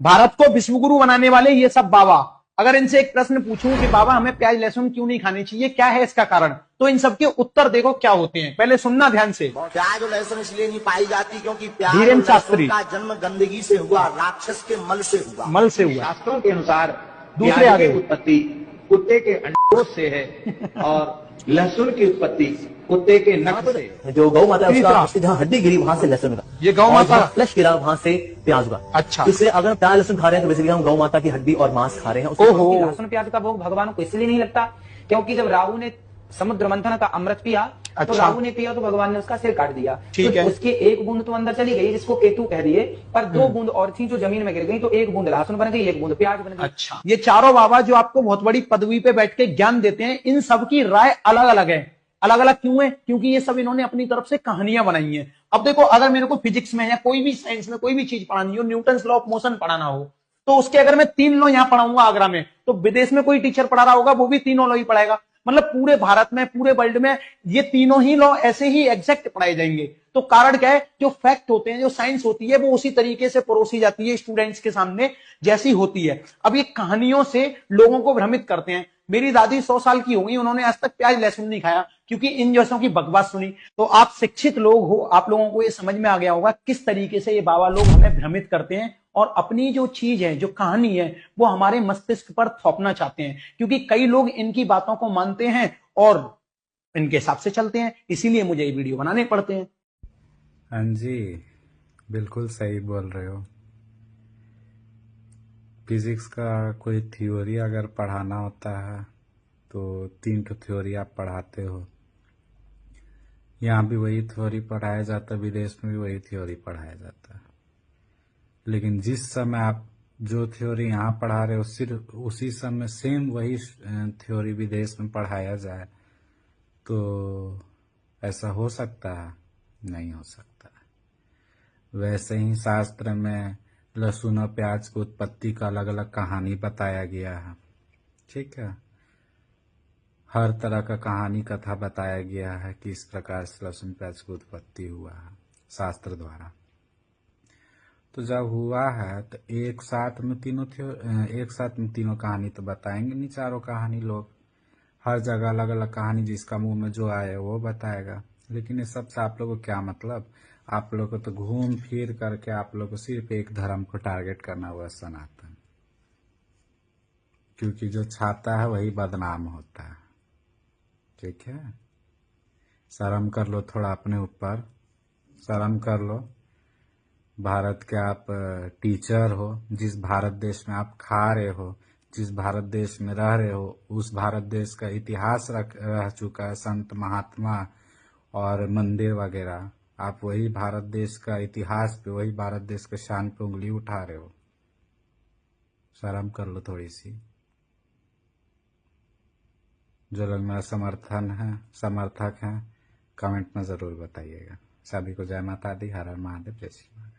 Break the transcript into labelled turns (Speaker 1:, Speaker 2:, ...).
Speaker 1: भारत को विश्वगुरु बनाने वाले ये सब बाबा, अगर इनसे एक प्रश्न पूछूं कि बाबा हमें प्याज लहसुन क्यों नहीं खानी चाहिए, क्या है इसका कारण, तो इन सबके उत्तर देखो क्या होते हैं। पहले सुनना ध्यान से।
Speaker 2: प्याज और लहसुन इसलिए नहीं पाई जाती क्योंकि प्याज और
Speaker 1: धीरेन्द्र
Speaker 2: लहसुन
Speaker 1: शास्त्री।
Speaker 2: का जन्म गंदगी से हुआ, राक्षस के मल से हुआ।
Speaker 1: मल से हुआ।
Speaker 3: शास्त्रों के अनुसार
Speaker 1: दूसरे
Speaker 3: प्याज
Speaker 1: आगे।
Speaker 3: की उत्पत्ति कुत्ते के अंडों से है और लहसुन की उत्पत्ति कुत्ते के नख से।
Speaker 2: जो गौ माता है
Speaker 1: तीसरा।
Speaker 2: उसका जहाँ हड्डी गिरी वहां से लहसुन का,
Speaker 1: ये गौ माता
Speaker 2: फ्लश गिरा वहां से प्याज का।
Speaker 1: अच्छा।
Speaker 2: इसलिए अगर प्याज लहसुन खा रहे हैं तो बेसिकली हम गौ माता की हड्डी और मांस खा रहे हैं।
Speaker 1: ओहो।
Speaker 4: लहसुन प्याज का भोग भगवान को इसलिए नहीं लगता क्योंकि जब राहु ने समुद्र मंथन का अमृत पिया, तो
Speaker 1: अच्छा।
Speaker 4: राहु ने पिया तो भगवान ने उसका सिर काट दिया।
Speaker 1: ठीक
Speaker 4: तो
Speaker 1: है।
Speaker 4: उसकी एक बूंद तो अंदर चली गई जिसको केतु कह दिए, पर दो बूंद और थी जो जमीन में गिर गई, तो एक बूंद लहसुन बन गई, एक बूंद प्याज बन गई।
Speaker 1: अच्छा, ये चारों बाबा जो आपको बहुत बड़ी पदवी पे बैठ के ज्ञान देते हैं, इन सबकी राय अलग अलग है। अलग अलग क्यों है? क्योंकि ये सब इन्होंने अपनी तरफ से कहानियां बनाई हैं। अब देखो, अगर मेरे को फिजिक्स में या कोई भी साइंस में कोई भी चीज पढ़ानी हो, न्यूटन लॉ ऑफ मोशन पढ़ाना हो, तो उसके अगर मैं 3 लॉ यहां पढ़ाऊंगा आगरा में, तो विदेश में कोई टीचर पढ़ा रहा होगा वो भी तीनों लॉ ही पढ़ाएगा। मतलब पूरे भारत में, पूरे वर्ल्ड में ये तीनों ही लॉ ऐसे ही एग्जैक्ट पढ़ाए जाएंगे। तो कारण क्या है? जो फैक्ट होते हैं, जो साइंस होती है, वो उसी तरीके से परोसी जाती है स्टूडेंट्स के सामने जैसी होती है। अब ये कहानियों से लोगों को भ्रमित करते हैं। मेरी दादी 100 साल की हो गई, उन्होंने आज तक प्याज लहसुन नहीं खाया क्योंकि इन जैसों की बकवास सुनी। तो आप शिक्षित लोग हो, आप लोगों को ये समझ में आ गया होगा किस तरीके से ये बाबा लोग हमें भ्रमित करते हैं और अपनी जो चीज है, जो कहानी है, वो हमारे मस्तिष्क पर थोपना चाहते हैं। क्योंकि कई लोग इनकी बातों को मानते हैं और इनके हिसाब से चलते हैं, इसीलिए मुझे ये वीडियो बनाने पड़ते हैं।
Speaker 5: हाँ जी, बिल्कुल सही बोल रहे हो। फिजिक्स का कोई थ्योरी अगर पढ़ाना होता है तो 3 थ्योरी आप पढ़ाते हो। यहाँ भी वही थ्योरी पढ़ाया जाता है, विदेश में भी वही थ्योरी पढ़ाया जाता है। लेकिन जिस समय आप जो थ्योरी यहाँ पढ़ा रहे हो, सिर्फ उसी समय सेम वही थ्योरी विदेश में पढ़ाया जाए तो ऐसा हो सकता है? नहीं हो सकता। वैसे ही शास्त्र में लहसुन और प्याज की उत्पत्ति का अलग अलग कहानी बताया गया है, ठीक है। हर तरह का कहानी कथा बताया गया है कि इस प्रकार से लहसुन प्याज की उत्पत्ति हुआ है शास्त्र द्वारा। तो जब हुआ है तो एक साथ में तीनों कहानी तो बताएंगे नहीं, चारों कहानी लोग हर जगह अलग अलग कहानी, जिसका मुंह में जो आए वो बताएगा। लेकिन ये सबसे आप लोगों को क्या मतलब? आप लोगों को तो घूम फिर करके आप लोगों को सिर्फ एक धर्म को टारगेट करना हुआ, सनातन। क्योंकि जो छाता है वही बदनाम होता है, ठीक है। शर्म कर लो थोड़ा अपने ऊपर, शर्म कर लो। भारत के आप टीचर हो, जिस भारत देश में आप खा रहे हो, जिस भारत देश में रह रहे हो, उस भारत देश का इतिहास रह चुका है, संत महात्मा और मंदिर वगैरह। आप वही भारत देश का इतिहास पे, वही भारत देश के शान पे उंगली उठा रहे हो। शर्म कर लो थोड़ी सी। जो लोग मेरा समर्थक हैं, कमेंट में जरूर बताइएगा। सभी को जय माता दी, हर हर महादेव, जय श्री राम।